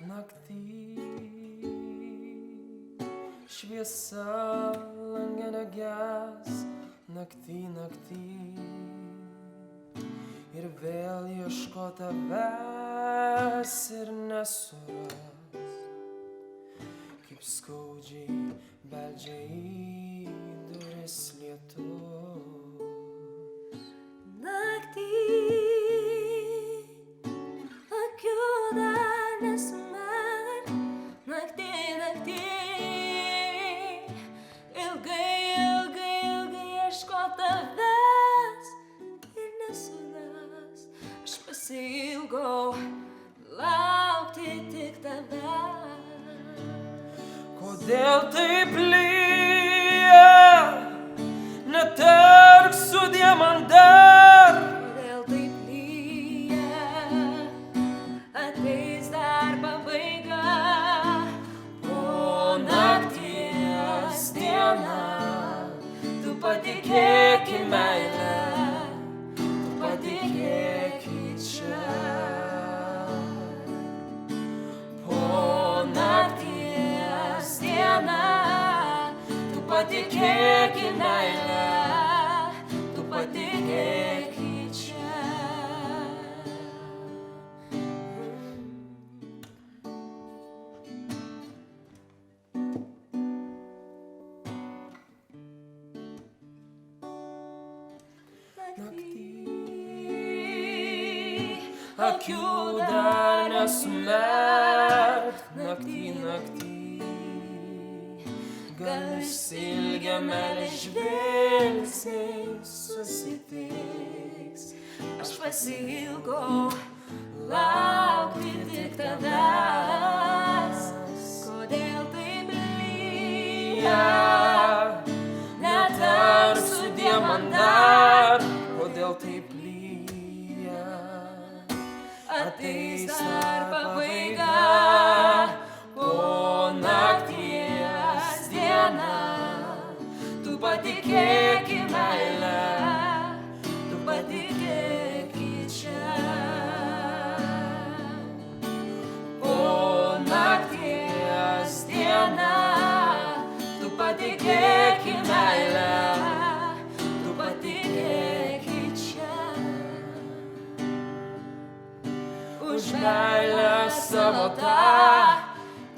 Naktį šviesa lange neges, naktį ir vėl ieško tavęs ir nesuras, kaip skaudžiai beldžia į duris lietus. Naktį akių dar nesumerk, naktį ilgai ieško tavęs ir nesuras. Aš pasiilgau laukti tik tavęs. Kodėl taip lyja, netark sudie man dar. Kodėl taip lyja, ateis dar pabaiga. Po nakties diena, tu patikėk į meilę, tu patikėk į čia. Po nakties diena, tu patikėk į meilę, tu patikėk į čia. Naktį akių dar nesumerk, naktį gal išsiilgę meilės žvilgsniai susitiks. Aš pasiilgau laukti tik tavęs. Kodėl taip lyja, netark sudie man dar. Kodėl taip lyja, ateis dar pabaiga. po nakties diena, tu patikėk į meilę, tu patikėk į čia. Po nakties diena, tu patikėk į meilę, tu patikėk į čia. Už meilę savo tą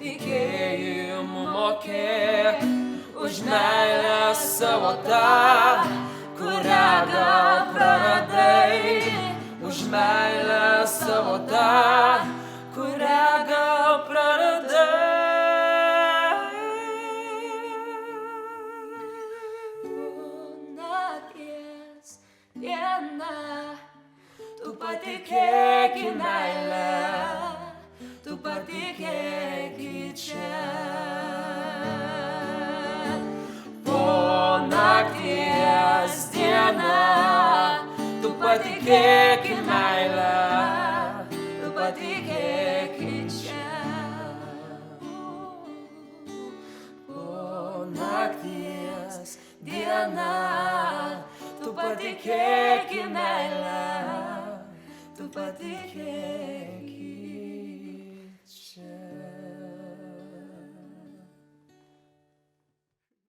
tikėjimu mokėk, už meilę savo tą, kurią gal praradai, už meilę savo tą, kurią gal praradai. Nakties diena, tu Patikėk į meilę, tu patikėk į čia. po nakties diena, tu patikėk į meilę, Tu patikėk į čia. po nakties diena, tu patikėk į meilę, tu patikėk.